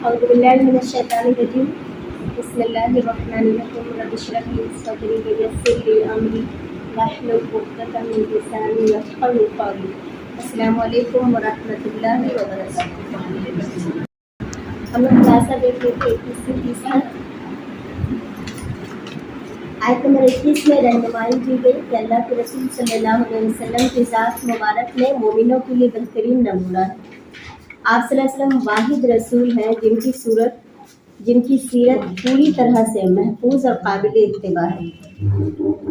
أعوذ بالله من الشيطان الرجيم بسم الله الرحمن الرحيم رب اشرح لي صدري ويسر لي أمري واحلل عقدة من لساني يفقهوا قولي. السلام علیکم ورحمۃ اللہ وبرکاتہ. ہم لوگ خلاصہ دیکھ رہے تھے 21 سے 30 تک. آیت نمبر 21 میں رہنمائی دی گئی کہ اللہ کے رسول صلی اللہ علیہ وسلم کی ذات مبارک میں مومنوں کے لیے بہترین نمونہ ہے. آپ صلی اللہ علیہ وسلم واحد رسول ہیں جن کی سیرت پوری طرح سے محفوظ اور قابل اتباع ہے.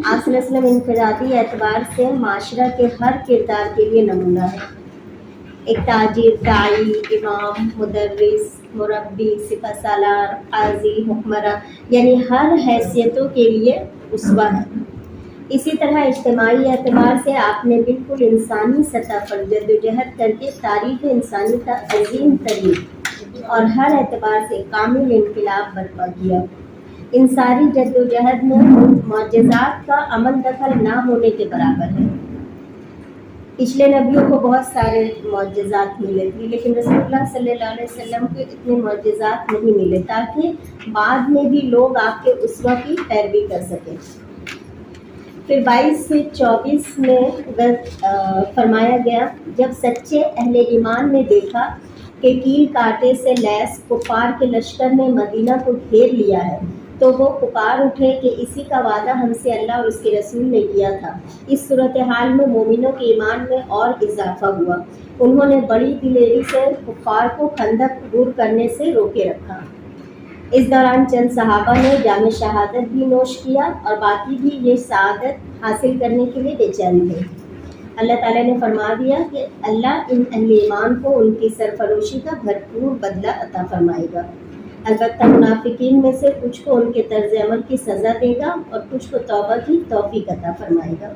آپ صلی اللہ علیہ وسلم انفرادی اعتبار سے معاشرہ کے ہر کردار کے لیے نمونہ ہے. ایک تاجر، داعی، امام، مدرس، مربی، سپہ سالار، قاضی، حکمراں، یعنی ہر حیثیتوں کے لیے اسوہ ہے. اسی طرح اجتماعی اعتبار سے آپ نے بالکل انسانی سطح پر جدوجہد کر کے تاریخ انسانی کا عظیم ترین اور ہر اعتبار سے کامل انقلاب برپا کیا. ان ساری جدوجہد میں معجزات کا عمل دخل نہ ہونے کے برابر ہے. پچھلے نبیوں کو بہت سارے معجزات ملے تھے، لیکن رسول اللہ صلی اللہ علیہ وسلم کو اتنے معجزات نہیں ملے تاکہ بعد میں بھی لوگ آپ کے اسوہ کی پیروی کر سکیں. پھر 22 سے 24 میں فرمایا گیا، جب سچے اہل ایمان نے دیکھا کہ کیل کاٹے سے لیس کفار کے لشکر نے مدینہ کو گھیر لیا ہے تو وہ پکار اٹھے کہ اسی کا وعدہ ہم سے اللہ اور اس کے رسول نے کیا تھا. اس صورتحال میں مومنوں کے ایمان میں اور اضافہ ہوا. انہوں نے بڑی دلیری سے کفار کو خندق عبور کرنے سے روکے رکھا. اس دوران چند صحابہ نے جام شہادت بھی نوش کیا اور باقی بھی یہ سعادت حاصل کرنے کے لیے بے چین تھے. اللہ تعالیٰ نے فرما دیا کہ اللہ ان اہل ایمان کو ان کی سرفروشی کا بھرپور بدلہ عطا فرمائے گا. البتہ منافقین میں سے کچھ کو ان کے طرز عمل کی سزا دے گا اور کچھ کو توبہ کی توفیق عطا فرمائے گا.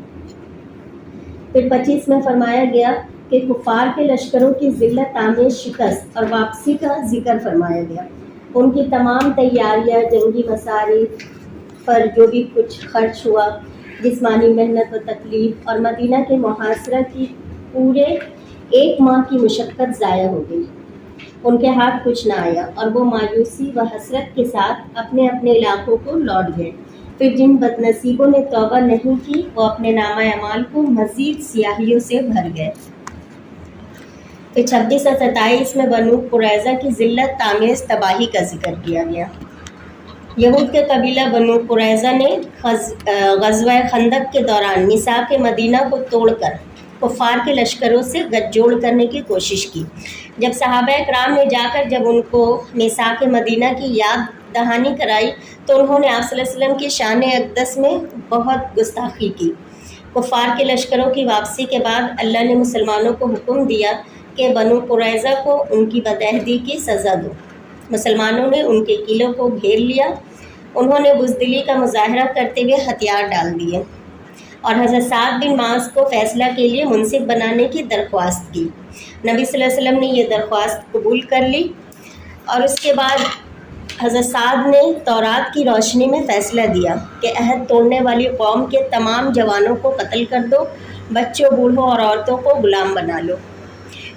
پھر 25 میں فرمایا گیا کہ کفار کے لشکروں کی ذلت آمیز شکست اور واپسی کا ذکر فرمایا گیا. ان کی تمام تیاریاں، جنگی مصارف پر جو بھی کچھ خرچ ہوا، جسمانی محنت و تکلیف اور مدینہ کے محاصرہ کی پورے 1 ماہ کی مشقت ضائع ہو گئی. ان کے ہاتھ کچھ نہ آیا اور وہ مایوسی و حسرت کے ساتھ اپنے اپنے علاقوں کو لوٹ گئے. پھر جن بد نصیبوں نے توبہ نہیں کی وہ اپنے نامہ اعمال کو مزید سیاہیوں سے بھر گئے. پھر 26 اور 27 میں بنو قریظہ کی ذلت آمیز تباہی کا ذکر کیا گیا. یہود کے قبیلہ بنو قریظہ نے غزوہ خندق کے دوران میثاق مدینہ کو توڑ کر کفار کے لشکروں سے گٹھ جوڑ کرنے کی کوشش کی. جب صحابہ کرام نے جا کر جب ان کو میثاق مدینہ کی یاد دہانی کرائی تو انہوں نے آپ صلی اللہ علیہ وسلم کی شان اقدس میں بہت گستاخی کی. کفار کے لشکروں کی واپسی کے بعد اللہ نے مسلمانوں کو حکم دیا کہ بنو قریظہ کو ان کی بدعہدی کی سزا دو. مسلمانوں نے ان کے قلعوں کو گھیر لیا. انہوں نے بزدلی کا مظاہرہ کرتے ہوئے ہتھیار ڈال دیے اور حضرت سعد بن معاذ کو فیصلہ کے لیے منصف بنانے کی درخواست کی. نبی صلی اللہ علیہ وسلم نے یہ درخواست قبول کر لی اور اس کے بعد حضرت سعد نے تورات کی روشنی میں فیصلہ دیا کہ عہد توڑنے والی قوم کے تمام جوانوں کو قتل کر دو، بچوں، بوڑھوں اور عورتوں کو غلام بنا لو،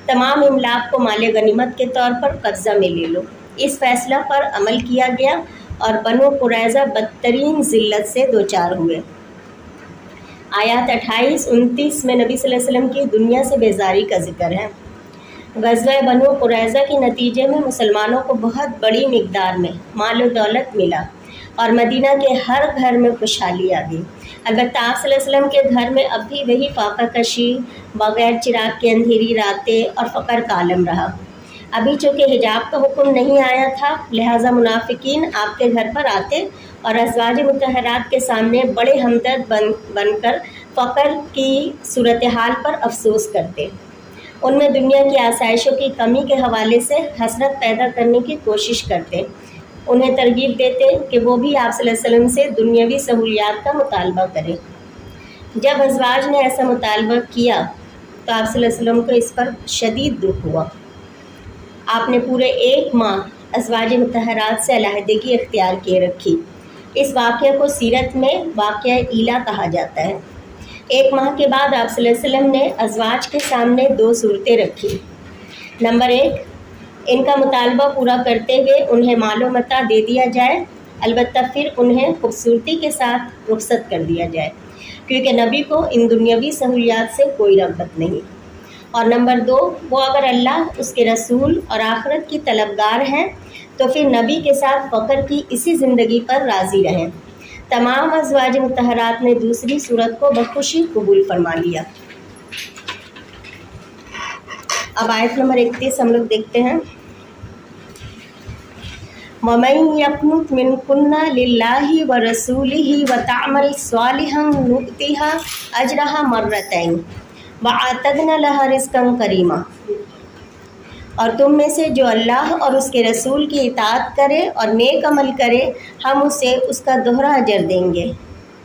تمام املاک کو مال غنیمت کے طور پر قبضہ میں لے لو. اس فیصلہ پر عمل کیا گیا اور بنو قریظہ بدترین ذلت سے دوچار ہوئے. آیات 28-29 میں نبی صلی اللہ علیہ وسلم کی دنیا سے بیزاری کا ذکر ہے. غزوہ بنو قریظہ کے نتیجے میں مسلمانوں کو بہت بڑی مقدار میں مال و دولت ملا اور مدینہ کے ہر گھر میں خوشحالی آ گئی. البتہ آپ صلی اللہ علیہ وسلم کے گھر میں اب بھی وہی فاقہ کشی، بغیر چراغ کے اندھیری راتیں اور فقر کا عالم رہا. ابھی چونکہ حجاب کا حکم نہیں آیا تھا لہٰذا منافقین آپ کے گھر پر آتے اور ازواج مطہرات کے سامنے بڑے ہمدرد بن کر فقر کی صورتحال پر افسوس کرتے. ان میں دنیا کی آسائشوں کی کمی کے حوالے سے حسرت پیدا کرنے کی کوشش کرتے. انہیں ترغیب دیتے کہ وہ بھی آپ صلی اللہ علیہ وسلم سے دنیاوی سہولیات کا مطالبہ کریں. جب ازواج نے ایسا مطالبہ کیا تو آپ صلی اللہ علیہ وسلم کو اس پر شدید دکھ ہوا. آپ نے پورے 1 ماہ ازواج مطہرات سے علیحدگی اختیار کیے رکھی. اس واقعہ کو سیرت میں واقعہ ایلا کہا جاتا ہے. 1 ماہ کے بعد آپ صلی اللہ علیہ وسلم نے ازواج کے سامنے 2 صورتیں رکھی. نمبر 1، ان کا مطالبہ پورا کرتے ہوئے انہیں مال و متاع دے دیا جائے، البتہ پھر انہیں خوبصورتی کے ساتھ رخصت کر دیا جائے، کیونکہ نبی کو ان دنیاوی سہولیات سے کوئی رغبت نہیں۔ اور نمبر 2، وہ اگر اللہ، اس کے رسول اور آخرت کی طلبگار ہیں تو پھر نبی کے ساتھ فقر کی اسی زندگی پر راضی رہیں۔ تمام ازواج مطہرات نے دوسری صورت کو بخوشی قبول فرما لیا۔ اب آیت نمبر 31 ہم لوگ دیکھتے ہیں۔ وَمَن يَقْنُتْ مِنْكُنَّ لِلَّهِ وَرَسُولِهِ وَتَعْمَلْ صَالِحًا نُؤْتِهَا أَجْرَهَا مَرَّتَيْنِ وَأَعْتَدْنَا لَهَا رِزْقًا كَرِيمًا۔ اور تم میں سے جو اللہ اور اس کے رسول کی اطاعت کرے اور نیک عمل کرے، ہم اسے اس کا دوہرا اجر دیں گے،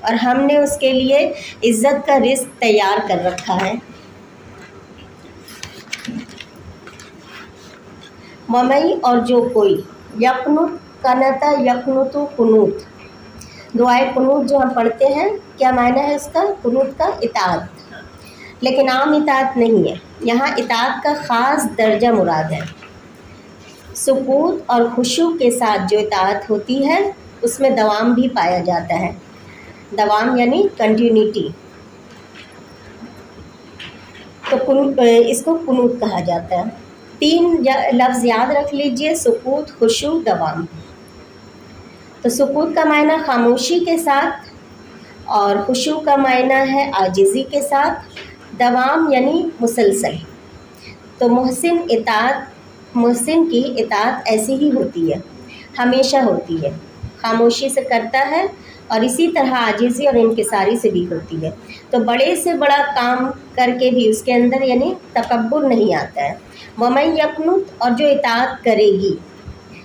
اور ہم نے اس کے لیے عزت کا رزق تیار کر رکھا ہے۔ وَمَن، اور جو کوئی، یقنت، قنتا یقنت، قنوت، دعائے قنوت جو ہم پڑھتے ہیں، کیا معنی ہے اس کا؟ قنوت کا اطاعت، لیکن عام اطاعت نہیں ہے، یہاں اطاعت کا خاص درجہ مراد ہے۔ سکوت اور خشوع کے ساتھ جو اطاعت ہوتی ہے اس میں دوام بھی پایا جاتا ہے۔ دوام یعنی کنٹینیوٹی، تو اس کو قنوت کہا جاتا ہے۔ 3 لفظ یاد رکھ لیجئے، سکوت، خشوع، دوام۔ تو سکوت کا معنی خاموشی کے ساتھ، اور خشوع کا معنی ہے عاجزی کے ساتھ، دوام یعنی مسلسل۔ تو محسن کی اطاعت ایسی ہی ہوتی ہے، ہمیشہ ہوتی ہے، خاموشی سے کرتا ہے، اور اسی طرح عاجزی اور انکساری سے بھی ہوتی ہے۔ تو بڑے سے بڑا کام کر کے بھی اس کے اندر یعنی تکبر نہیں آتا ہے۔ وَمَن یقنت، اور جو اطاعت کرے گی،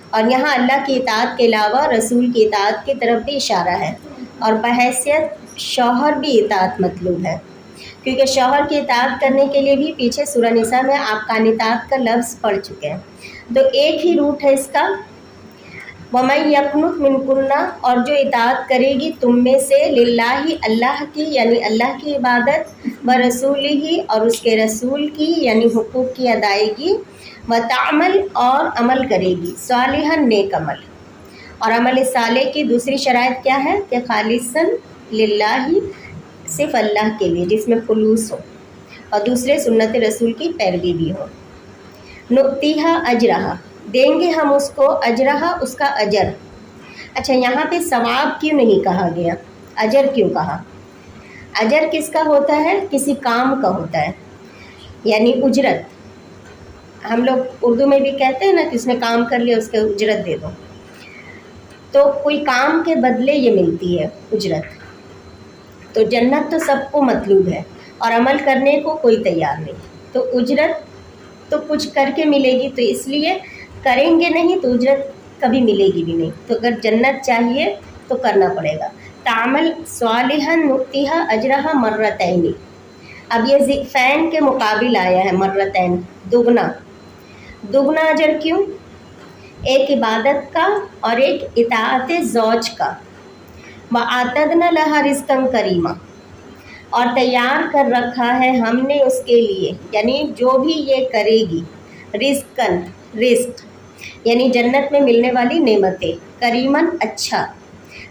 اور یہاں اللہ کی اطاعت کے علاوہ رسول کی اطاعت کی طرف بھی اشارہ ہے، اور بحیثیت شوہر بھی اطاعت مطلوب ہے، کیونکہ شوہر کی اطاعت کرنے کے لیے بھی پیچھے سورہ نساء میں آپ قانتات کا لفظ پڑھ چکے ہیں، تو ایک ہی روٹ ہے اس کا۔ وَمَن یقنت مِنْکُنَّ، اور جو اطاعت کرے گی تم میں سے، للہ، اللہ کی یعنی اللہ کی عبادت، ورسولہ، اور اس کے رسول کی یعنی حقوق کی ادائیگی، وتعمل، اور عمل کرے گی، صالحا، نیک عمل۔ اور عمل صالح کی دوسری شرائط کیا ہے کہ خالصاً للہ، صرف اللہ کے لیے، جس میں خلوص ہو، اور دوسرے سنت رسول کی پیروی بھی ہو۔ نؤتیہا اجرہا، دیں گے ہم اس کو، اجرہا، اس کا اجر۔ اچھا، یہاں پہ ثواب کیوں نہیں کہا گیا، اجر کیوں کہا؟ اجر کس کا ہوتا ہے؟ کسی کام کا ہوتا ہے، یعنی اجرت۔ ہم لوگ اردو میں بھی کہتے ہیں نا کہ اس نے کام کر لیا، اس کے اجرت دے دو، تو کوئی کام کے بدلے یہ ملتی ہے اجرت۔ تو جنت تو سب کو مطلوب ہے، اور عمل کرنے کو کوئی تیار نہیں، تو اجرت تو کچھ کر کے ملے گی، تو اس لیے کریں گے نہیں تو اجرت کبھی ملے گی بھی نہیں۔ تو اگر جنت چاہیے تو کرنا پڑے گا۔ تعمل صالحا نؤتیہا اجرہا مرتین، اب یہ فین کے مقابل آیا ہے، مرتین، دگنا۔ دگنا اجر کیوں؟ ایک عبادت کا اور ایک اطاعت زوج کا۔ وَأَعْتَدْنَا لَهَا رِزْقًا كَرِيمًا، اور تیار کر رکھا ہے ہم نے اس کے لیے، یعنی جو بھی یہ کرے گی، رزقاً، رزق یعنی جنت میں ملنے والی نعمتیں، کریمن، اچھا۔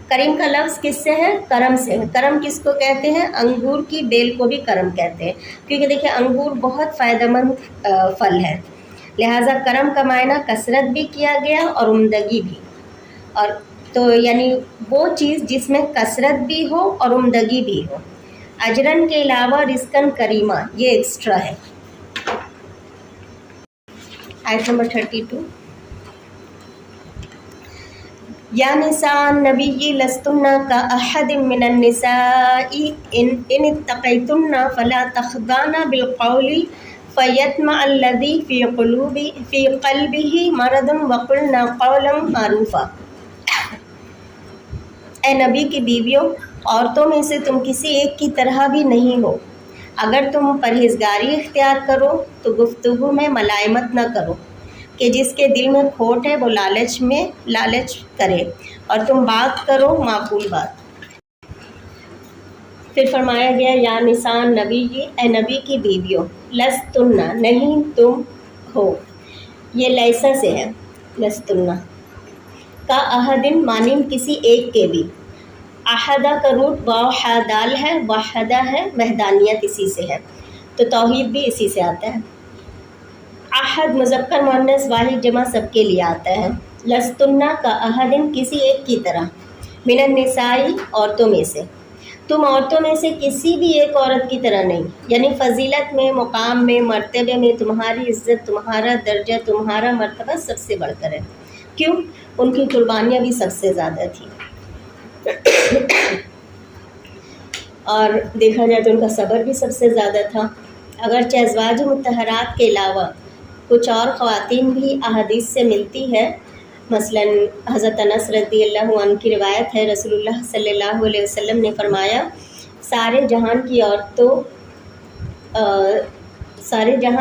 کریم کا لفظ کس سے ہے؟ کرم سے ہے۔ کرم کس کو کہتے ہیں؟ انگور کی بیل کو بھی کرم کہتے ہیں، کیونکہ دیکھیں انگور بہت فائدہ مند پھل ہے، لہٰذا کرم کا معنی کثرت بھی کیا گیا اور عمدگی بھی، اور تو یعنی وہ چیز جس میں کثرت بھی ہو اور عمدگی بھی ہو۔ اجرن کے علاوہ رزقاً کریمہ، یہ ایکسٹرا ہے۔ آیت نمبر 32، یا نساء النبی لستن کاحد من النساء ان اتقیتن فلا تخضعن بالقول فیطمع الذی فی قلبہ مرض وقلن قولا معروفا۔ اے نبی کی بیویوں، عورتوں میں سے تم کسی ایک کی طرح بھی نہیں ہو، اگر تم پرہیزگاری اختیار کرو تو گفتگو میں ملائمت نہ کرو کہ جس کے دل میں کھوٹ ہے وہ لالچ کرے، اور تم بات کرو معقول بات۔ پھر فرمایا گیا یا نساء نبی، اے نبی کی بیویوں، لستن، نہیں تم ہو، یہ لیسا سے ہے، لستنا کا احدن مانند کسی ایک کے بھی، احدہ کا روٹ واو ہا دال ہے، وحدہ ہے وحدانیت اسی سے ہے، تو توحید بھی اسی سے آتا ہے۔ احد مذکر مؤنث واحد جمع سب کے لیے آتا ہے۔ لستنا کا احدن کسی ایک کی طرح، من النسائی عورتوں میں سے، تم عورتوں میں سے کسی بھی ایک عورت کی طرح نہیں، یعنی فضیلت میں، مقام میں، مرتبے میں تمہاری عزت، تمہارا درجہ، تمہارا مرتبہ سب سے بڑھ کر ہے۔ کیوں؟ ان کی قربانیاں بھی سب سے زیادہ تھیں، اور دیکھا جائے تو ان کا صبر بھی سب سے زیادہ تھا۔ اگرچہ ازواج مطہرات کے علاوہ کچھ اور خواتین بھی احادیث سے ملتی ہے، مثلا حضرت انس رضی اللہ عنہ کی روایت ہے، رسول اللہ صلی اللہ علیہ وسلم نے فرمایا سارے جہاں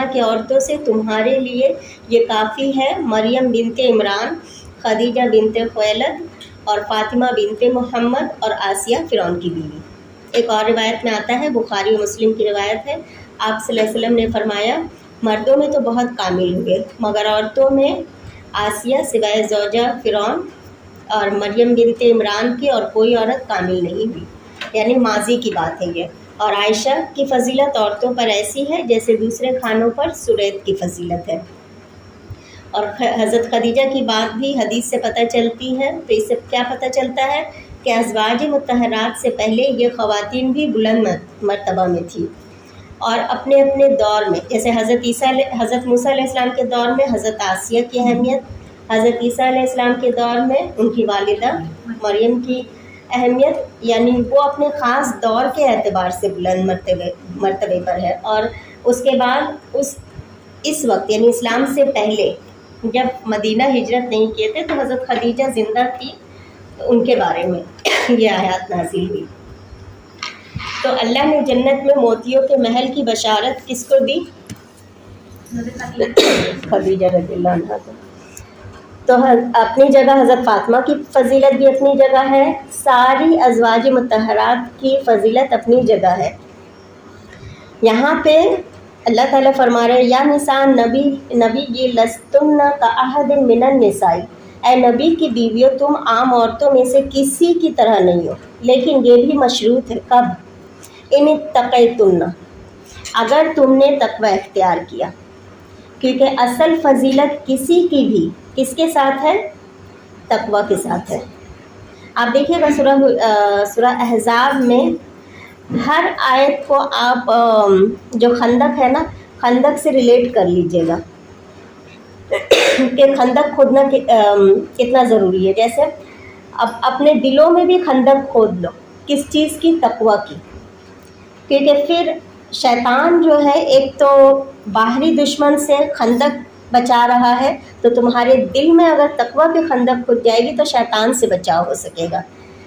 کی عورتوں سے تمہارے لیے یہ کافی ہے، مریم بنت عمران، خدیجہ بنت خویلد اور فاطمہ بنت محمد اور آسیہ فرعون کی بیوی۔ ایک اور روایت میں آتا ہے، بخاری و مسلم کی روایت ہے، آپ صلی اللہ علیہ وسلم نے فرمایا مردوں میں تو بہت کامل ہوئے مگر عورتوں میں آسیہ سوائے زوجہ فرعون اور مریم بنت عمران کی اور کوئی عورت کامل نہیں ہوئی، یعنی ماضی کی بات ہے یہ۔ اور عائشہ کی فضیلت عورتوں پر ایسی ہے جیسے دوسرے کھانوں پر سرید کی فضیلت ہے۔ اور حضرت خدیجہ کی بات بھی حدیث سے پتہ چلتی ہے، تو اس سے کیا پتہ چلتا ہے کہ ازواج مطہرات سے پہلے یہ خواتین بھی بلند مرتبہ میں تھیں، اور اپنے اپنے دور میں، جیسے حضرت موسیٰ علیہ السلام کے دور میں حضرت آسیہ کی اہمیت، حضرت عیسیٰ علیہ السلام کے دور میں ان کی والدہ مریم کی اہمیت، یعنی وہ اپنے خاص دور کے اعتبار سے بلند مرتبے پر ہے۔ اور اس کے بعد اس وقت یعنی اسلام سے پہلے جب مدینہ ہجرت نہیں کیے تھے تو حضرت خدیجہ زندہ تھی، ان کے بارے میں یہ آیات نازل ہوئی۔ تو اللہ نے جنت میں موتیوں کے محل کی بشارت کس کو دی؟ خدیجہ رضی اللہ عنہا کو۔ تو اپنی جگہ حضرت فاطمہ کی فضیلت بھی اپنی جگہ ہے، ساری ازواج مطہرات کی فضیلت اپنی جگہ ہے۔ یہاں پہ اللہ تعالیٰ فرما رہے یا نساء نبی لستن کا احد من النساء، اے نبی کی بیویوں تم عام عورتوں میں سے کسی کی طرح نہیں ہو، لیکن یہ بھی مشروط ہے، کب؟ ان اتقیتن، اگر تم نے تقوی اختیار کیا، کیونکہ اصل فضیلت کسی کی بھی کس کے ساتھ ہے؟ تقوی کے ساتھ ہے۔ آپ دیکھیے گا سورہ احزاب میں ہر آیت کو آپ جو خندق ہے نا، خندق سے ریلیٹ کر لیجئے گا کہ خندق کھودنا کتنا ضروری ہے۔ جیسے اب اپنے دلوں میں بھی خندق کھود لو، کس چیز کی؟ تقوی کی، کیونکہ پھر شیطان جو ہے ایک تو باہری دشمن سے خندق بچا رہا ہے، تو تمہارے دل میں اگر تقوی کی خندق کھد جائے گی تو شیطان سے بچاؤ ہو سکے گا۔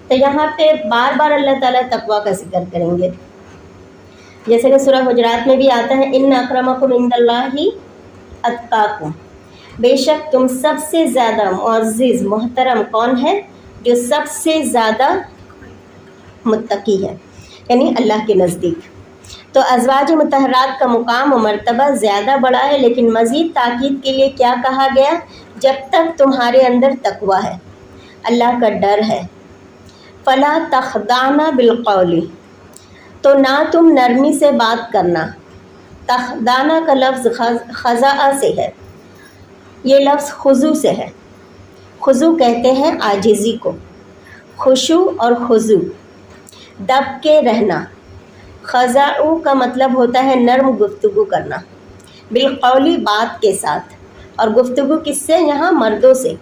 تو یہاں پہ بار بار اللہ تعالیٰ تقوی کا ذکر کریں گے، جیسے کہ سورہ حجرات میں بھی آتا ہے ان اکرمکم عند اللہ اتقاکم، بے شک تم سب سے زیادہ معزز محترم کون ہے؟ جو سب سے زیادہ متقی ہے، یعنی اللہ کے نزدیک۔ تو ازواج مطہرات کا مقام و مرتبہ زیادہ بڑا ہے، لیکن مزید تاکید کے لیے کیا کہا گیا؟ جب تک تمہارے اندر تقوی ہے، اللہ کا ڈر ہے، فلا تخضعن بالقول، تو نہ تم نرمی سے بات کرنا۔ تخضعن کا لفظ خضع سے ہے، یہ لفظ خضوع سے ہے۔ خضوع کہتے ہیں عاجزی کو، خشوع اور خضوع دب کے رہنا۔ خضعوا کا مطلب ہوتا ہے نرم گفتگو کرنا، بالقولی بات کے ساتھ، اور گفتگو کس سے؟ یہاں مردوں سے،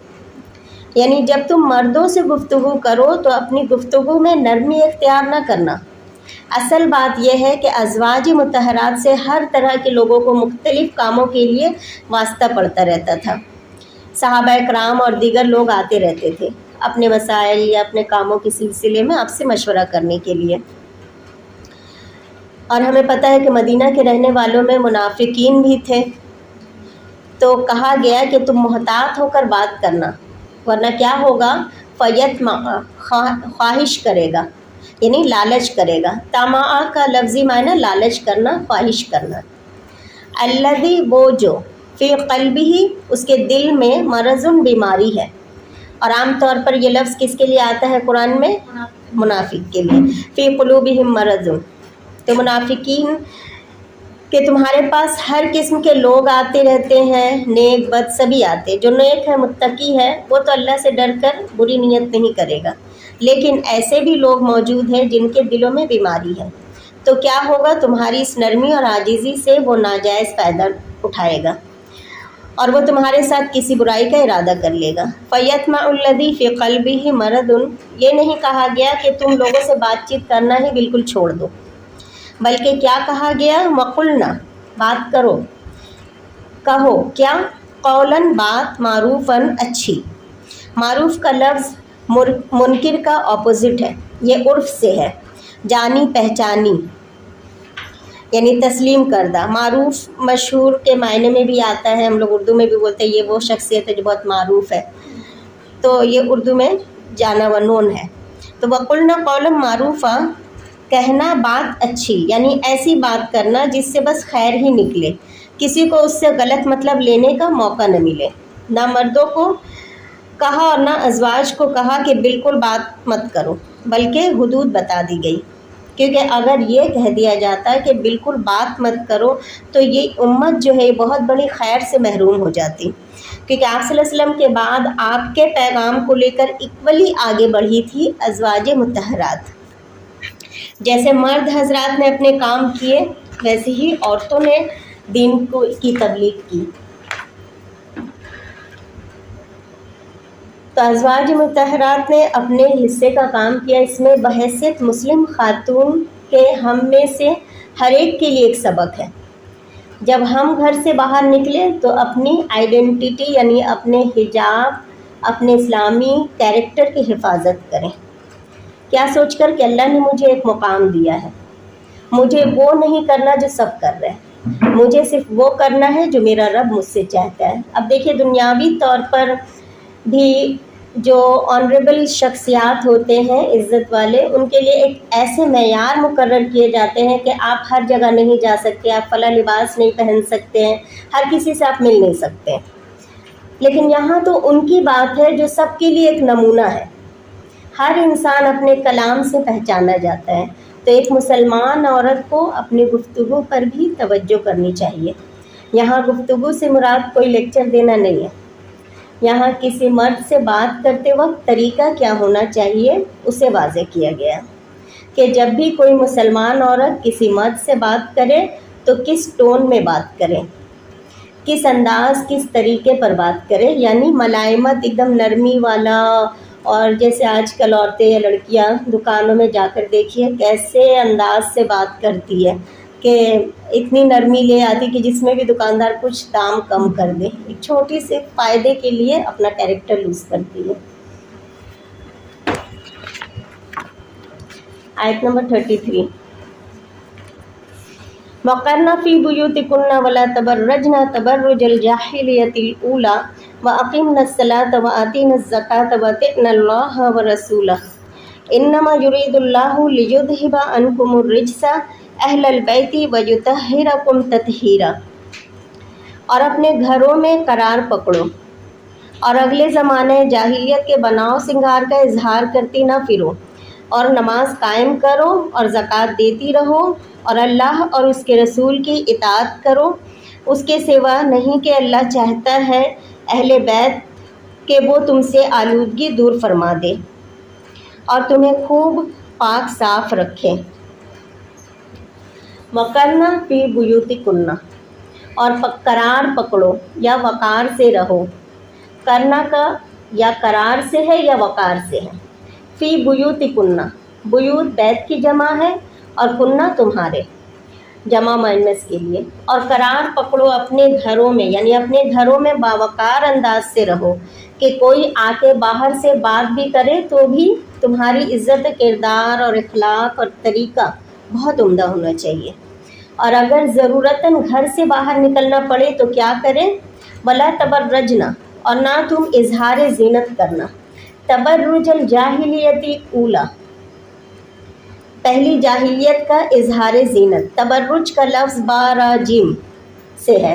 یعنی جب تم مردوں سے گفتگو کرو تو اپنی گفتگو میں نرمی اختیار نہ کرنا۔ اصل بات یہ ہے کہ ازواج مطہرات سے ہر طرح کے لوگوں کو مختلف کاموں کے لیے واسطہ پڑتا رہتا تھا۔ صحابہ کرام اور دیگر لوگ آتے رہتے تھے اپنے مسائل یا اپنے کاموں کے سلسلے میں آپ سے مشورہ کرنے کے لیے۔ اور ہمیں پتہ ہے کہ مدینہ کے رہنے والوں میں منافقین بھی تھے، تو کہا گیا کہ تم محتاط ہو کر بات کرنا، ورنہ کیا ہوگا؟ فیطمع، خواہش کرے گا، یعنی لالچ کرے گا۔ طمع کا لفظی معنی لالچ کرنا، خواہش کرنا۔ الذی، وہ جو، فی قلبہ اس کے دل میں مرض بیماری ہے، اور عام طور پر یہ لفظ کس کے لیے آتا ہے قرآن میں؟ منافق کے لیے، فی قلوبہم مرض۔ تو منافقین کہ تمہارے پاس ہر قسم کے لوگ آتے رہتے ہیں، نیک بد سبھی آتے، جو نیک ہے متقی ہے وہ تو اللہ سے ڈر کر بری نیت نہیں کرے گا، لیکن ایسے بھی لوگ موجود ہیں جن کے دلوں میں بیماری ہے، تو کیا ہوگا؟ تمہاری اس نرمی اور عاجزی سے وہ ناجائز فائدہ اٹھائے گا اور وہ تمہارے ساتھ کسی برائی کا ارادہ کر لے گا۔ فَيَطْمَعُ الَّذِي فِي قَلْبِهِ مَرَضٌ، یہ نہیں کہا گیا کہ تم لوگوں سے بات چیت کرنا ہی بالکل چھوڑ دو، بلکہ کیا کہا گیا؟ وَقُلْنَا، بات کرو، کہو کیا؟ قولاً، بات، معروفاً، اچھی۔ معروف کا لفظ منکر کا اپوزٹ ہے، یہ عرف سے ہے، جانی پہچانی یعنی تسلیم کردہ۔ معروف مشہور کے معنی میں بھی آتا ہے، ہم لوگ اردو میں بھی بولتے ہیں یہ وہ شخصیت ہے جو بہت معروف ہے، تو یہ اردو میں جانا و نون ہے۔ تو وَقُلْنَا قَوْلًا مَعْرُوفًا، کہنا بات اچھی، یعنی ایسی بات کرنا جس سے بس خیر ہی نکلے، کسی کو اس سے غلط مطلب لینے کا موقع نہ ملے۔ نہ مردوں کو کہا اور نہ ازواج کو کہا کہ بالکل بات مت کرو، بلکہ حدود بتا دی گئی، کیونکہ اگر یہ کہہ دیا جاتا کہ بالکل بات مت کرو تو یہ امت جو ہے بہت بڑی خیر سے محروم ہو جاتی، کیونکہ آپ صلی اللہ علیہ وسلم کے بعد آپ کے پیغام کو لے کر ایکولی آگے بڑھی تھی ازواج مطہرات۔ جیسے مرد حضرات نے اپنے کام کیے ویسے ہی عورتوں نے دین کی تبلیغ کی۔ تو ازواج مطہرات نے اپنے حصے کا کام کیا، اس میں بحیثیت مسلم خاتون کے ہم میں سے ہر ایک کے لیے ایک سبق ہے۔ جب ہم گھر سے باہر نکلیں تو اپنی آئیڈینٹی یعنی اپنے حجاب، اپنے اسلامی کیریکٹر کی حفاظت کریں، کیا سوچ کر کہ اللہ نے مجھے ایک مقام دیا ہے، مجھے وہ نہیں کرنا جو سب کر رہے ہیں، مجھے صرف وہ کرنا ہے جو میرا رب مجھ سے چاہتا ہے۔ اب دیکھیے دنیاوی طور پر بھی جو آنریبل شخصیات ہوتے ہیں عزت والے، ان کے لیے ایک ایسے معیار مقرر کیے جاتے ہیں کہ آپ ہر جگہ نہیں جا سکتے، آپ فلاں لباس نہیں پہن سکتے ہیں، ہر کسی سے آپ مل نہیں سکتے، لیکن یہاں تو ان کی بات ہے جو سب کے لیے ایک نمونہ ہے، ہر انسان اپنے کلام سے پہچانا جاتا ہے۔ تو ایک مسلمان عورت کو اپنی گفتگو پر بھی توجہ کرنی چاہیے۔ یہاں گفتگو سے مراد کوئی لیکچر دینا نہیں ہے، یہاں کسی مرد سے بات کرتے وقت طریقہ کیا ہونا چاہیے اسے واضح کیا گیا کہ جب بھی کوئی مسلمان عورت کسی مرد سے بات کرے تو کس ٹون میں بات کرے، کس انداز، کس طریقے پر بات کرے، یعنی ملائمت ایک دم نرمی والا، اور جیسے آج کل عورتیں یا لڑکیاں دکانوں میں جا کر دیکھیے کیسے انداز سے بات کرتی ہے کہ اتنی نرمی لے آتی کہ جس میں بھی دکاندار کچھ دام کم کر دے، ایک چھوٹی سے فائدے کے لیے اپنا کیریکٹر لوز کرتی ہے۔ آیت نمبر 33، وَقَرْنَ فِي بُيُوتِكُنَّ وَلَا تَبَرَّجْنَ تَبَرُّجَ الْجَاهِلِيَّةِ الْأُولَىٰ وَأَقِمْنَ الصَّلَاةَ وَآتِينَ الزَّكَاةَ وَأَطِعْنَ اللَّهَ وَرَسُولَهُ إِنَّمَا يُرِيدُ اللَّهُ لِيُذْهِبَ عَنكُمُ الرِّجْسَ أَهْلَ الْبَيْتِ وَيُطَهِّرَكُمْ تَطْهِيرًا، اور اپنے گھروں میں قرار پکڑو اور اگلے زمانے جاہلیت کے بناؤ سنگار کا اظہار کرتی نہ پھرو، اور نماز قائم کرو اور زکوٰۃ دیتی رہو، اور اللہ اور اس کے رسول کی اطاعت کرو، اس کے سوا نہیں کہ اللہ چاہتا ہے اہل بیت کہ وہ تم سے آلودگی دور فرما دے اور تمہیں خوب پاک صاف رکھے۔ وَقَرْنَ فِي بُيُوتِكُنَّ، اور قرار پکڑو یا وقار سے رہو، کرنا کا یا قرار سے ہے یا وقار سے ہے۔ فی بیوتکن، بیوت بیت کی جمع ہے اور کنہ تمہارے، جمع مؤنث کے لیے، اور قرار پکڑو اپنے گھروں میں، یعنی اپنے گھروں میں باوقار انداز سے رہو کہ کوئی آ کے باہر سے بات بھی کرے تو بھی تمہاری عزت کردار اور اخلاق اور طریقہ بہت عمدہ ہونا چاہیے، اور اگر ضرورتاً گھر سے باہر نکلنا پڑے تو کیا کریں؟ ولا تبرجنا، اور نہ تم اظہار زینت کرنا، تبرج الجاہلیت اولا، پہلی جاہلیت کا اظہار زینت، تبرج کا لفظ باراجم سے ہے،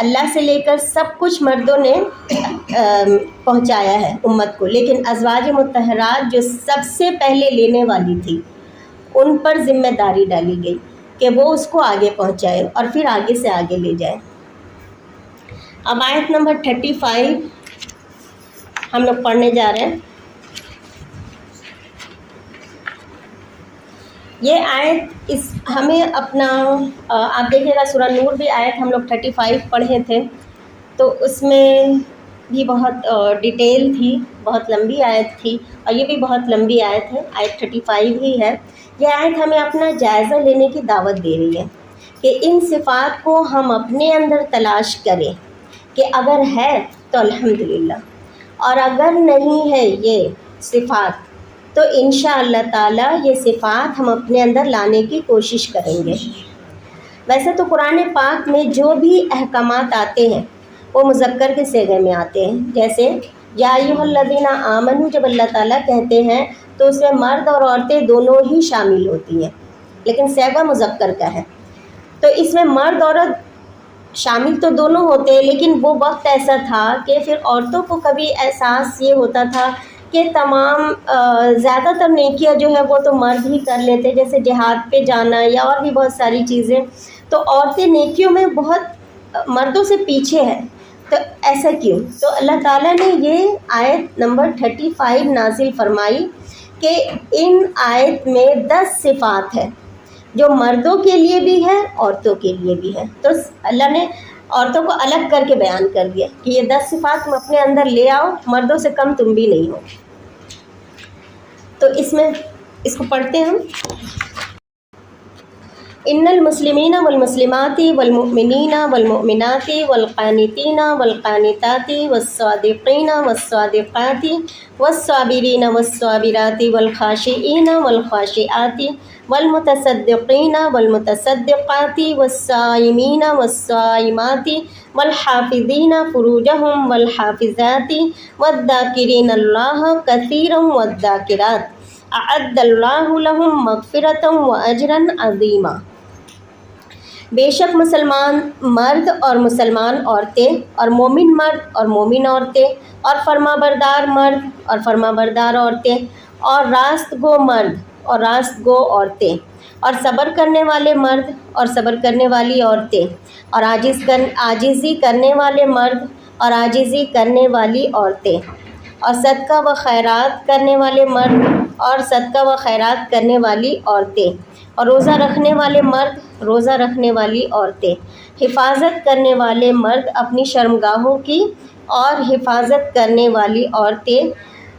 اللہ سے لے کر سب کچھ مردوں نے پہنچایا ہے امت کو، لیکن ازواج مطہرات جو سب سے پہلے لینے والی تھی ان پر ذمہ داری ڈالی گئی کہ وہ اس کو آگے پہنچائے اور پھر آگے سے آگے لے جائے۔ اب آیت نمبر 35 ہم لوگ پڑھنے جا رہے ہیں۔ یہ آیت ہمیں اپنا آپ دیکھیں گا سورہ نور بھی آیت ہم لوگ 35 پڑھے تھے، تو اس میں بھی بہت ڈیٹیل تھی، بہت لمبی آیت تھی، اور یہ بھی بہت لمبی آیت ہے، آیت 35 ہی ہے۔ یہ آیت ہمیں اپنا جائزہ لینے کی دعوت دے رہی ہے کہ ان صفات کو ہم اپنے اندر تلاش کریں کہ اگر ہے تو الحمدللہ، اور اگر نہیں ہے یہ صفات تو انشاءاللہ تعالی یہ صفات ہم اپنے اندر لانے کی کوشش کریں گے۔ ویسے تو قرآن پاک میں جو بھی احکامات آتے ہیں وہ مذکر کے صیغے میں آتے ہیں، جیسے یا ایھا الذین آمنوا جب اللہ تعالیٰ کہتے ہیں تو اس میں مرد اور عورتیں دونوں ہی شامل ہوتی ہیں، لیکن صیغہ مذکر کا ہے، تو اس میں مرد عورت شامل تو دونوں ہوتے ہیں، لیکن وہ وقت ایسا تھا کہ پھر عورتوں کو کبھی احساس یہ ہوتا تھا کہ تمام زیادہ تر نیکیاں جو ہے وہ تو مرد ہی کر لیتے، جیسے جہاد پہ جانا یا اور بھی بہت ساری چیزیں، تو عورتیں نیکیوں میں بہت مردوں سے پیچھے ہیں، تو ایسا کیوں؟ تو اللہ تعالیٰ نے یہ آیت نمبر 35 نازل فرمائی کہ ان آیت میں 10 صفات ہیں جو مردوں کے لیے بھی ہے عورتوں کے لیے بھی ہے، تو اللہ نے عورتوں کو الگ کر کے بیان کر دیا کہ یہ 10 صفات تم اپنے اندر لے آؤ، مردوں سے کم تم بھی نہیں ہو۔ تو اس کو پڑھتے ہیں ہم۔ ان المسلمین والمسلمات والمؤمنین والمؤمنات والقانتین والقانتات والصادقین والصادقات والصابرین والصابرات والخاشعین والخاشعات والمتصدقین والمتصدقات والصائمین والصائمات والحافظین فروجہم والحافظات والذاکرین اللہ کثیرا والذاکرات اعد اللہ لہم مغفرۃ واجرا عظیما۔ بے شک مسلمان مرد اور مسلمان عورتیں اور مومن مرد اور مومن عورتیں اور فرما بردار مرد اور فرما بردار عورتیں اور راست گو مرد اور راست گو عورتیں اور صبر کرنے والے مرد اور صبر کرنے والی عورتیں اور عاجزی کرنے والے مرد اور عاجزی کرنے والی عورتیں اور صدقہ و خیرات کرنے والے مرد اور صدقہ و خیرات کرنے والی عورتیں اور روزہ رکھنے والے مرد روزہ رکھنے والی عورتیں، حفاظت کرنے والے مرد اپنی شرمگاہوں کی اور حفاظت کرنے والی عورتیں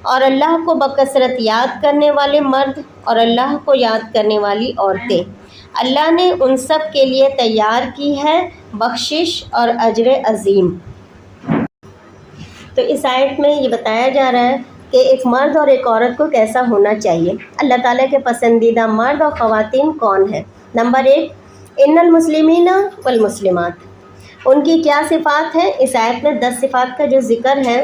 اور اللہ کو بکثرت یاد کرنے والے مرد اور اللہ کو یاد کرنے والی عورتیں، اللہ نے ان سب کے لیے تیار کی ہے بخشش اور اجر عظیم۔ تو اس آیت میں یہ بتایا جا رہا ہے کہ ایک مرد اور ایک عورت کو کیسا ہونا چاہیے۔ اللہ تعالیٰ کے پسندیدہ مرد اور خواتین کون ہیں؟ نمبر 1، ان المسلمین والمسلمات، ان کی کیا صفات ہیں؟ اس آیت میں 10 صفات کا جو ذکر ہے،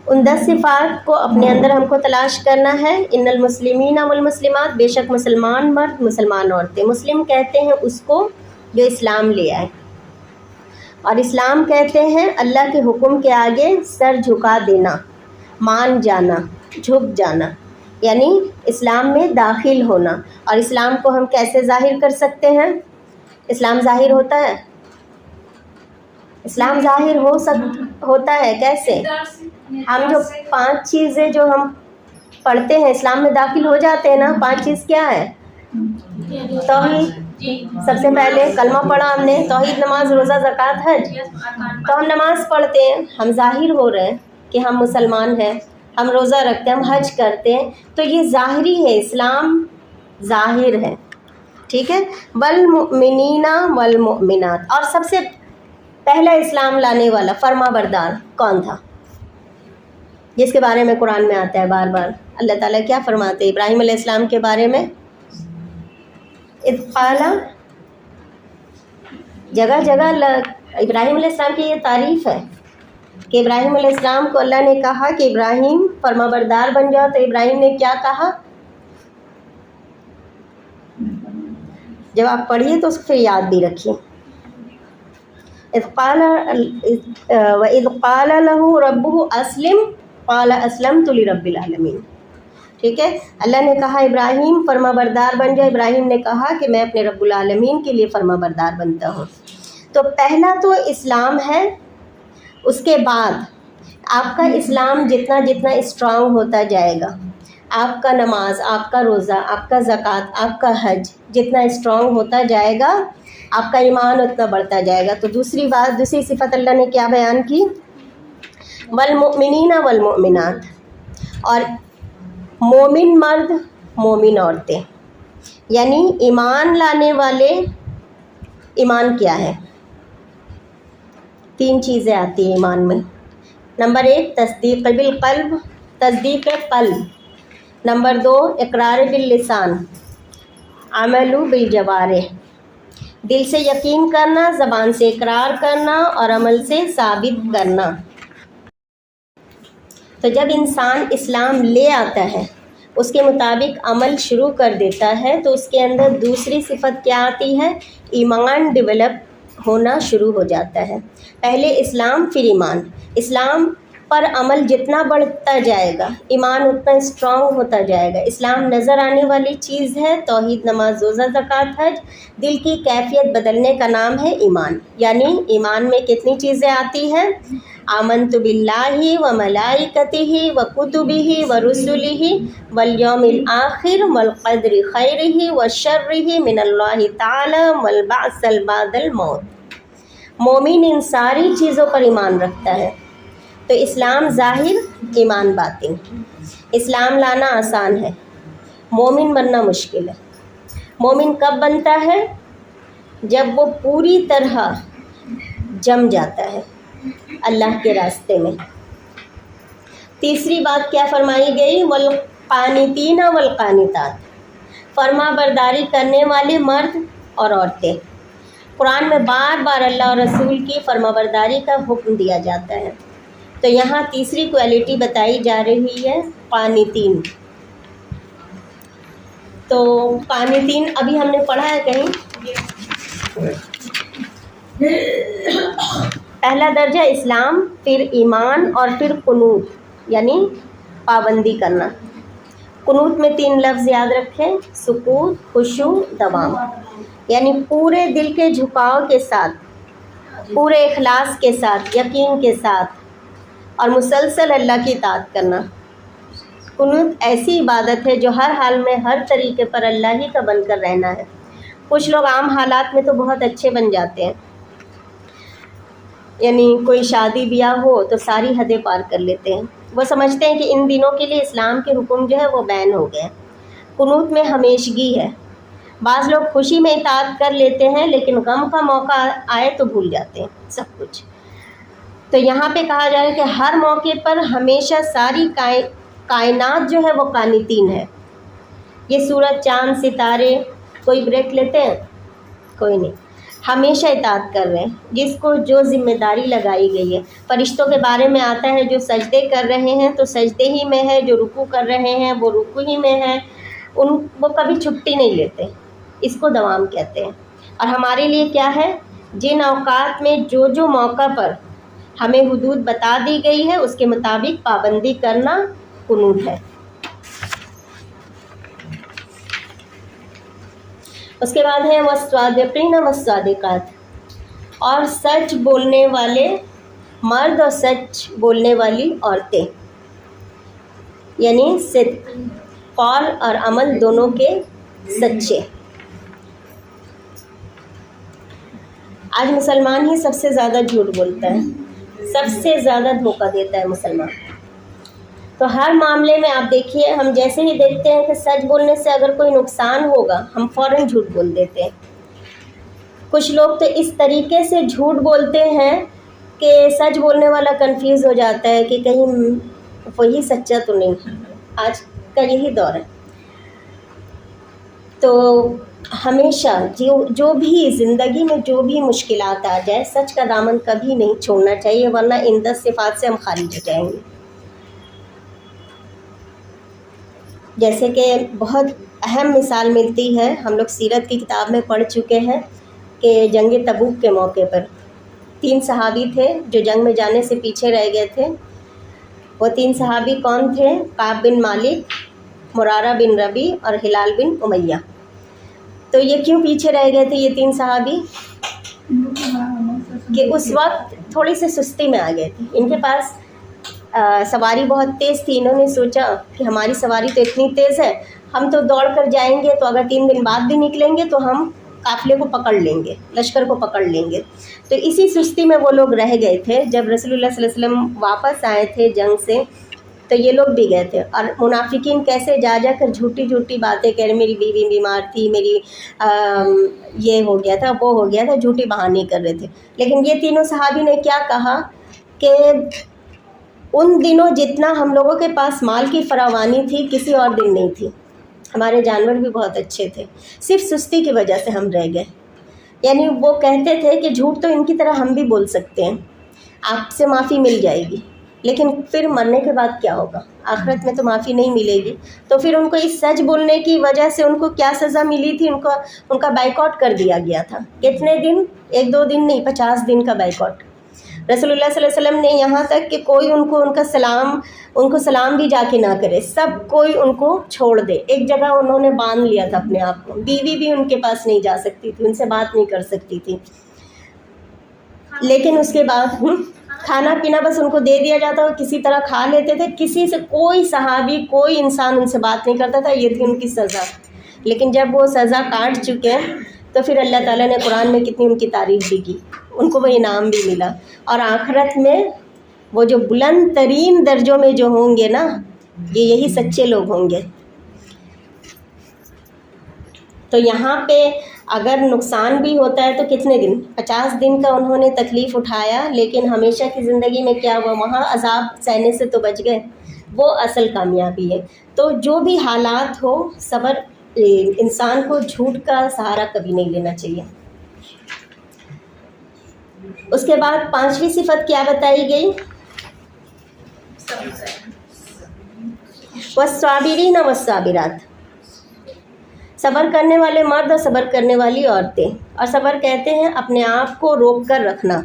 ان 10 صفات کو اپنے اندر ہم کو تلاش کرنا ہے۔ ان المسلمین والمسلمات، بے شک مسلمان مرد مسلمان عورتیں، مسلم کہتے ہیں اس کو جو اسلام لے آئے، اور اسلام کہتے ہیں اللہ کے حکم کے آگے سر جھکا دینا، مان جانا، جھک جانا، یعنی اسلام میں داخل ہونا۔ اور اسلام کو ہم کیسے ظاہر کر سکتے ہیں؟ اسلام ظاہر ہوتا ہے، اسلام ظاہر ہوتا ہے کیسے؟ ہم جو 5 چیزیں جو ہم پڑھتے ہیں اسلام میں داخل ہو جاتے ہیں نا۔ 5 چیز کیا ہے؟ توحید، سب سے پہلے کلمہ پڑھا ہم نے، توحید، نماز، روزہ، زکوٰۃ، حج۔ تو ہم نماز پڑھتے ہیں، ہم ظاہر ہو رہے ہیں کہ ہم مسلمان ہیں، ہم روزہ رکھتے ہیں، ہم حج کرتے ہیں، تو یہ ظاہری ہے، اسلام ظاہر ہے، ٹھیک ہے۔ والمؤمنین والمؤمنات، اور سب سے پہلا اسلام لانے والا فرما بردار کون تھا؟ جس کے بارے میں قرآن میں آتا ہے بار بار۔ اللہ تعالیٰ کیا فرماتے ہیں ابراہیم علیہ السلام کے بارے میں؟ اذ قال، جگہ جگہ ابراہیم علیہ السلام کی یہ تعریف ہے کہ ابراہیم علیہ السلام کو اللہ نے کہا کہ ابراہیم فرما بردار بن جاؤ، تو ابراہیم نے کیا کہا؟ جب آپ پڑھیے تو اس کو پھر یاد بھی رکھیے۔ وَإِذْ قَالَ لَهُ رَبُّهُ أَسْلِمْ قَالَ أَسْلَمْتُ لِرَبِّ الْعَالَمِينَ. ٹھیک ہے، اللہ نے کہا ابراہیم فرما بردار بن جائے. ابراہیم نے کہا کہ میں اپنے رب العالمین کے لیے فرما بردار بنتا ہوں. تو پہلا تو اسلام ہے. اس کے بعد آپ کا اسلام جتنا جتنا اسٹرانگ ہوتا جائے گا، آپ کا نماز، آپ کا روزہ، آپ کا زکوٰۃ، آپ کا حج جتنا اسٹرانگ ہوتا جائے گا، آپ کا ایمان اتنا بڑھتا جائے گا. تو دوسری صفت اللہ نے کیا بیان کی؟ والمؤمنین والمؤمنات، اور مومن مرد مومن عورتیں، یعنی ایمان لانے والے. ایمان کیا ہے؟ 3 چیزیں آتی ہیں ایمان میں. نمبر 1 تصدیق بالقلب، تصدیق قلب. نمبر 2 اقرار باللسان، عمل بالجوارح، دل سے یقین کرنا، زبان سے اقرار کرنا اور عمل سے ثابت کرنا. تو جب انسان اسلام لے آتا ہے، اس کے مطابق عمل شروع کر دیتا ہے، تو اس کے اندر دوسری صفت کیا آتی ہے؟ ایمان ڈیولپ ہونا شروع ہو جاتا ہے. پہلے اسلام پھر ایمان. اسلام پر عمل جتنا بڑھتا جائے گا، ایمان اتنا اسٹرانگ ہوتا جائے گا. اسلام نظر آنے والی چیز ہے، توحید، نماز، روزہ، زکوٰۃ، حج. دل کی کیفیت بدلنے کا نام ہے ایمان. یعنی ایمان میں کتنی چیزیں آتی ہیں؟ آمنت باللہ وملائکتہ وکتبہ ورسلہ والیوم الآخر والقدر خیرہ وشرہ من اللہ تعالی والبعث بعد الموت. مومن ان ساری چیزوں پر ایمان رکھتا ہے. تو اسلام ظاہر، ایمان باطن. اسلام لانا آسان ہے، مومن بننا مشکل ہے. مومن کب بنتا ہے؟ جب وہ پوری طرح جم جاتا ہے اللہ کے راستے میں. تیسری بات کیا فرمائی گئی؟ والقانتین والقانتات، فرما برداری کرنے والے مرد اور عورتیں. قرآن میں بار بار اللہ اور رسول کی فرما برداری کا حکم دیا جاتا ہے. تو یہاں تیسری کوالٹی بتائی جا رہی ہے قانتین. تو قانتین ابھی ہم نے پڑھا ہے کہیں. پہلا درجہ اسلام، پھر ایمان اور پھر قنوت یعنی پابندی کرنا. قنوت میں 3 لفظ یاد رکھیں: سکوت، خشوع، دوام. یعنی پورے دل کے جھکاؤ کے ساتھ، پورے اخلاص کے ساتھ، یقین کے ساتھ اور مسلسل اللہ کی اطاعت کرنا. قنوت ایسی عبادت ہے جو ہر حال میں، ہر طریقے پر اللہ ہی کا بن کر رہنا ہے. کچھ لوگ عام حالات میں تو بہت اچھے بن جاتے ہیں، یعنی کوئی شادی بیاہ ہو تو ساری حدیں پار کر لیتے ہیں. وہ سمجھتے ہیں کہ ان دنوں کے لیے اسلام کے حکم جو ہے وہ بین ہو گئے. قنوت میں ہمیشگی ہے. بعض لوگ خوشی میں اطاعت کر لیتے ہیں، لیکن غم کا موقع آئے تو بھول جاتے ہیں سب کچھ. تو یہاں پہ کہا جا رہا ہے کہ ہر موقع پر ہمیشہ ساری کائنات جو ہے وہ قانتین ہے. یہ سورج، چاند، ستارے کوئی بریک لیتے ہیں؟ کوئی نہیں، ہمیشہ اطاعت کر رہے ہیں. جس کو جو ذمہ داری لگائی گئی ہے. فرشتوں کے بارے میں آتا ہے جو سجدے کر رہے ہیں تو سجدے ہی میں ہے، جو رکوع کر رہے ہیں وہ رکوع ہی میں ہے. وہ کبھی چھٹی نہیں لیتے. اس کو دوام کہتے ہیں. اور ہمارے لیے کیا ہے؟ جن اوقات میں جو جو موقع پر ہمیں حدود بتا دی گئی ہے اس کے مطابق پابندی کرنا قنوت ہے. اس کے بعد ہے والصادقین والصادقات، اور سچ بولنے والے مرد اور سچ بولنے والی عورتیں. یعنی صدق، قول اور عمل دونوں کے سچے. آج مسلمان ہی سب سے زیادہ جھوٹ بولتا ہے، سب سے زیادہ دھوکہ دیتا ہے مسلمان. تو ہر معاملے میں آپ دیکھیے، ہم جیسے ہی دیکھتے ہیں کہ سچ بولنے سے اگر کوئی نقصان ہوگا ہم فوراً جھوٹ بول دیتے ہیں. کچھ لوگ تو اس طریقے سے جھوٹ بولتے ہیں کہ سچ بولنے والا کنفیوز ہو جاتا ہے کہ کہیں وہی سچا تو نہیں. آج کا یہی دور ہے. تو ہمیشہ جو بھی زندگی میں جو بھی مشکلات آ جائے، سچ کا دامن کبھی نہیں چھوڑنا چاہیے، ورنہ ان 10 صفات سے ہم خارج ہو جائیں گے. جیسے کہ بہت اہم مثال ملتی ہے، ہم لوگ سیرت کی کتاب میں پڑھ چکے ہیں کہ جنگ تبوک کے موقع پر 3 صحابی تھے جو جنگ میں جانے سے پیچھے رہ گئے تھے. وہ 3 صحابی کون تھے؟ کعب بن مالک، مرارہ بن ربیع اور ہلال بن امیہ. تو یہ کیوں پیچھے رہ گئے تھے یہ 3 صحابی؟ کہ اس وقت تھوڑی سی سستی میں آ گئے تھے. ان کے پاس سواری بہت تیز تھی. انہوں نے سوچا کہ ہماری سواری تو اتنی تیز ہے، ہم تو دوڑ کر جائیں گے تو اگر 3 دن بعد بھی نکلیں گے تو ہم قافلے کو پکڑ لیں گے، لشکر کو پکڑ لیں گے. تو اسی سستی میں وہ لوگ رہ گئے تھے. جب رسول اللہ صلی اللہ علیہ وسلم واپس آئے تھے جنگ سے تو یہ لوگ بھی گئے تھے. اور منافقین کیسے جا جا کر جھوٹی جھوٹی باتیں کہہ رہے، میری بیوی بیمار تھی، میری یہ ہو گیا تھا، وہ ہو گیا تھا، جھوٹی بہانے کر رہے تھے. لیکن یہ تینوں صحابی نے کیا کہا کہ ان دنوں جتنا ہم لوگوں کے پاس مال کی فراوانی تھی کسی اور دن نہیں تھی. ہمارے جانور بھی بہت اچھے تھے، صرف سستی کی وجہ سے ہم رہ گئے. یعنی وہ کہتے تھے کہ جھوٹ تو ان کی طرح ہم بھی بول سکتے ہیں، آپ سے معافی مل جائے گی، لیکن پھر مرنے کے بعد کیا ہوگا؟ آخرت میں تو معافی نہیں ملے گی. تو پھر ان کو اس سچ بولنے کی وجہ سے ان کو کیا سزا ملی تھی؟ ان کا بائیکاٹ کر دیا گیا تھا. کتنے دن؟ 1-2 دن نہیں، 50 دن کا بائیکاٹ. رسول اللہ صلی اللہ علیہ وسلم نے یہاں تک کہ کوئی ان کو سلام بھی جا کے نہ کرے، سب کوئی ان کو چھوڑ دے. ایک جگہ انہوں نے باندھ لیا تھا اپنے آپ کو. بیوی بھی ان کے پاس نہیں جا سکتی تھی، ان سے بات نہیں کر سکتی تھی. لیکن اس کے بعد کھانا پینا بس ان کو دے دیا جاتا، اور کسی طرح کھا لیتے تھے. کسی سے کوئی صحابی، کوئی انسان ان سے بات نہیں کرتا تھا. یہ تھی ان کی سزا. لیکن جب وہ سزا کاٹ چکے تو پھر اللہ تعالیٰ نے قرآن میں کتنی ان کی تعریف بھی کی، ان کو وہ انعام بھی ملا. اور آخرت میں وہ جو بلند ترین درجوں میں جو ہوں گے نا، یہی سچے لوگ ہوں گے. تو یہاں پہ اگر نقصان بھی ہوتا ہے تو کتنے دن؟ 50 دن کا انہوں نے تکلیف اٹھایا، لیکن ہمیشہ کی زندگی میں کیا ہوا؟ وہاں عذاب سہنے سے تو بچ گئے. وہ اصل کامیابی ہے. تو جو بھی حالات ہو، صبر. انسان کو جھوٹ کا سہارا کبھی نہیں لینا چاہیے. اس کے بعد 5ویں صفت کیا بتائی گئی؟ والصابرین والصابرات. صبر کرنے والے مرد اور صبر کرنے والی عورتیں. اور صبر کہتے ہیں اپنے آپ کو روک کر رکھنا،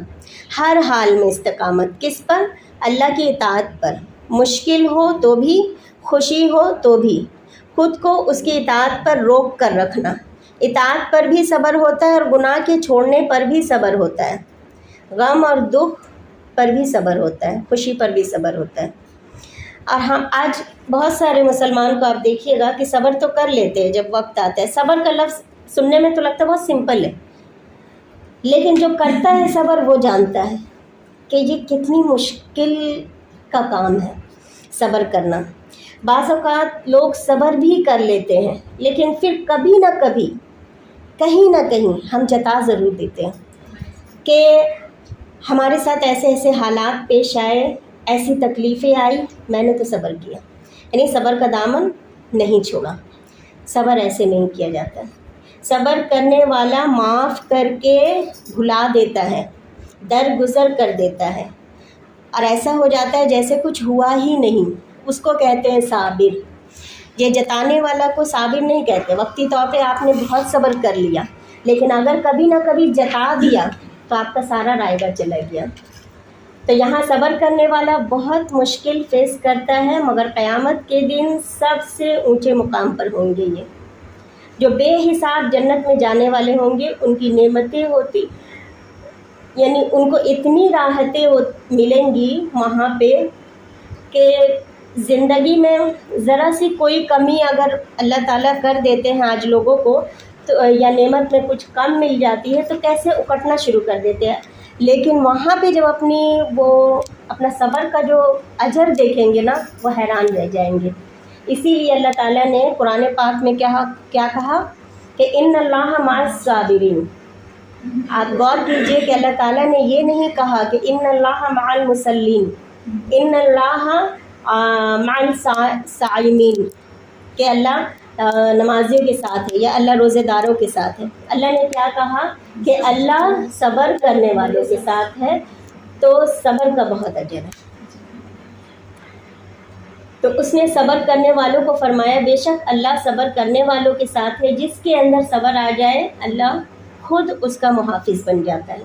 ہر حال میں استقامت. کس پر؟ اللہ کی اطاعت پر. مشکل ہو تو بھی، خوشی ہو تو بھی، خود کو اس کی اطاعت پر روک کر رکھنا. اطاعت پر بھی صبر ہوتا ہے اور گناہ کے چھوڑنے پر بھی صبر ہوتا ہے. غم اور دکھ پر بھی صبر ہوتا ہے، خوشی پر بھی صبر ہوتا ہے. اور ہم آج بہت سارے مسلمان کو آپ دیکھیے گا کہ صبر تو کر لیتے ہیں جب وقت آتا ہے. صبر کا لفظ سننے میں تو لگتا ہے بہت سمپل ہے، لیکن جو کرتا ہے صبر وہ جانتا ہے کہ یہ کتنی مشکل کا کام ہے صبر کرنا. بعض اوقات لوگ صبر بھی کر لیتے ہیں، لیکن پھر کبھی نہ کبھی، کہیں نہ کہیں ہم جتا ضرور دیتے ہیں کہ ہمارے ساتھ ایسے ایسے حالات پیش آئے، ایسی تکلیفیں آئی، میں نے تو صبر کیا. یعنی صبر کا دامن نہیں چھوڑا. صبر ایسے نہیں کیا جاتا. صبر کرنے والا معاف کر کے بھلا دیتا ہے، درگزر کر دیتا ہے، اور ایسا ہو جاتا ہے جیسے کچھ ہوا ہی نہیں. اس کو کہتے ہیں صابر. یہ جتانے والا کو صابر نہیں کہتے. وقتی طور پہ آپ نے بہت صبر کر لیا، لیکن اگر کبھی نہ کبھی جتا دیا تو آپ کا سارا رائگاں چلا گیا. تو یہاں صبر کرنے والا بہت مشکل فیس کرتا ہے، مگر قیامت کے دن سب سے اونچے مقام پر ہوں گے. یہ جو بے حساب جنت میں جانے والے ہوں گے، ان کی نعمتیں ہوتی، یعنی ان کو اتنی راحتیں ملیں گی وہاں پہ کہ زندگی میں ذرا سی کوئی کمی اگر اللہ تعالیٰ کر دیتے ہیں آج لوگوں کو، تو یا نعمت میں کچھ کم مل جاتی ہے تو کیسے اکٹنا شروع کر دیتے ہیں. لیکن وہاں پہ جب اپنا صبر کا جو اجر دیکھیں گے نا، وہ حیران رہ جائیں گے. اسی لیے اللہ تعالیٰ نے قرآن پاک میں کیا کہا کہ ان اللہ مع الصابرین. آپ غور کیجئے کہ اللہ تعالیٰ نے یہ نہیں کہا کہ ان اللہ مع المصلین، ان اللہ مع الصائمین، کہ اللہ نمازیوں کے ساتھ ہے یا اللہ روزے داروں کے ساتھ ہے. اللہ نے کیا کہا کہ اللہ صبر کرنے والوں کے ساتھ ہے. تو صبر کا بہت اجر ہے. تو اس نے صبر کرنے والوں کو فرمایا بے شک اللہ صبر کرنے والوں کے ساتھ ہے. جس کے اندر صبر آ جائے اللہ خود اس کا محافظ بن جاتا ہے.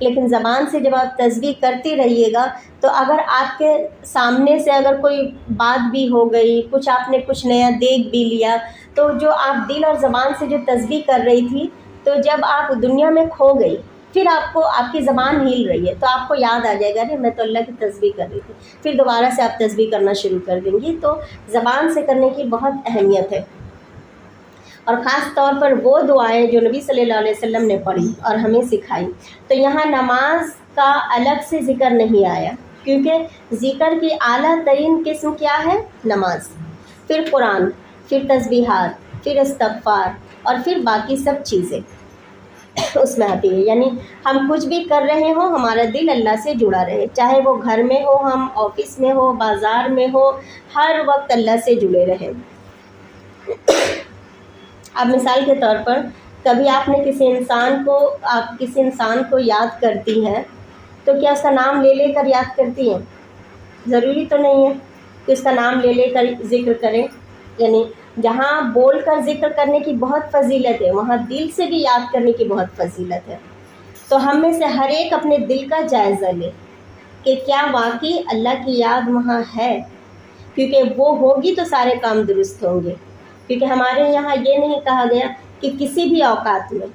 لیکن زبان سے جب آپ تسبیح کرتے رہیے گا تو اگر آپ کے سامنے سے اگر کوئی بات بھی ہو گئی، آپ نے کچھ نیا دیکھ بھی لیا، تو جو آپ دل اور زبان سے جو تسبیح کر رہی تھی، تو جب آپ دنیا میں کھو گئی پھر آپ کی زبان ہل رہی ہے تو آپ کو یاد آ جائے گا ارے میں تو اللہ کی تسبیح کر رہی تھی، پھر دوبارہ سے آپ تسبیح کرنا شروع کر دیں گی۔ تو زبان سے کرنے کی بہت اہمیت ہے، اور خاص طور پر وہ دعائیں جو نبی صلی اللہ علیہ وسلم نے پڑھی اور ہمیں سکھائی۔ تو یہاں نماز کا الگ سے ذکر نہیں آیا، کیونکہ ذکر کی اعلیٰ ترین قسم کیا ہے؟ نماز، پھر قرآن، پھر تسبیحات، پھر استغفار، اور پھر باقی سب چیزیں اس میں آتی ہے۔ یعنی ہم کچھ بھی کر رہے ہوں ہمارا دل اللہ سے جڑا رہے، چاہے وہ گھر میں ہو، ہم آفس میں ہو، بازار میں ہو، ہر وقت اللہ سے جڑے رہیں۔ اب مثال کے طور پر کبھی آپ نے کسی انسان کو یاد کرتی ہیں تو کیا اس کا نام لے لے کر یاد کرتی ہیں؟ ضروری تو نہیں ہے کہ اس کا نام لے لے کر ذکر کریں، یعنی جہاں بول کر ذکر کرنے کی بہت فضیلت ہے وہاں دل سے بھی یاد کرنے کی بہت فضیلت ہے۔ تو ہم میں سے ہر ایک اپنے دل کا جائزہ لے کہ کیا واقعی اللہ کی یاد وہاں ہے، کیونکہ وہ ہوگی تو سارے کام درست ہوں گے۔ کیونکہ ہمارے یہاں یہ نہیں کہا گیا کہ کسی بھی اوقات میں،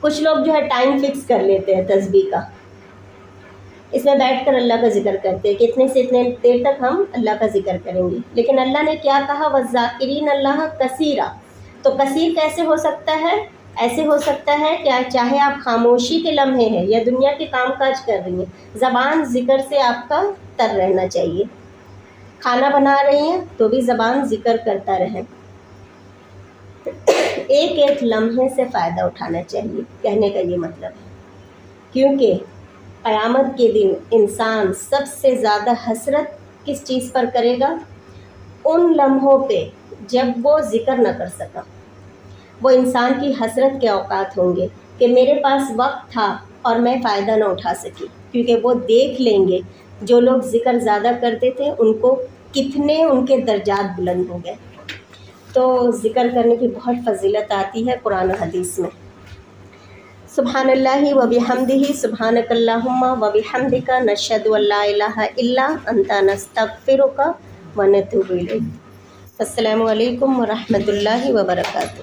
کچھ لوگ جو ہے ٹائم فکس کر لیتے ہیں تسبیح کا، اس میں بیٹھ کر اللہ کا ذکر کرتے ہیں کہ اتنے سے اتنے دیر تک ہم اللہ کا ذکر کریں گے، لیکن اللہ نے کیا کہا؟ وَالذَّاکِرِینَ اللَّهَ کَثِیرًا۔ تو کثیر کیسے ہو سکتا ہے؟ ایسے ہو سکتا ہے کہ چاہے آپ خاموشی کے لمحے ہیں یا دنیا کے کام کاج کر رہی ہیں، زبان ذکر سے آپ کا تر رہنا چاہیے۔ کھانا بنا رہی ہیں تو بھی زبان ذکر کرتا رہے، ایک ایک لمحے سے فائدہ اٹھانا چاہیے، کہنے کا یہ مطلب ہے۔ کیونکہ قیامت کے دن انسان سب سے زیادہ حسرت کس چیز پر کرے گا؟ ان لمحوں پہ جب وہ ذکر نہ کر سکا۔ وہ انسان کی حسرت کے اوقات ہوں گے کہ میرے پاس وقت تھا اور میں فائدہ نہ اٹھا سکی، کیونکہ وہ دیکھ لیں گے جو لوگ ذکر زیادہ کرتے تھے ان کو کتنے ان کے درجات بلند ہو گئے۔ تو ذکر کرنے کی بہت فضیلت آتی ہے قرآن و حدیث میں۔ سبحان اللہ و بحمدہ، سبحانک اللہم و بحمدک، نشہد ان لا الہ الا انت، نستغفرک و نتوب الیک۔ السلام علیکم ورحمۃ اللہ وبرکاتہ۔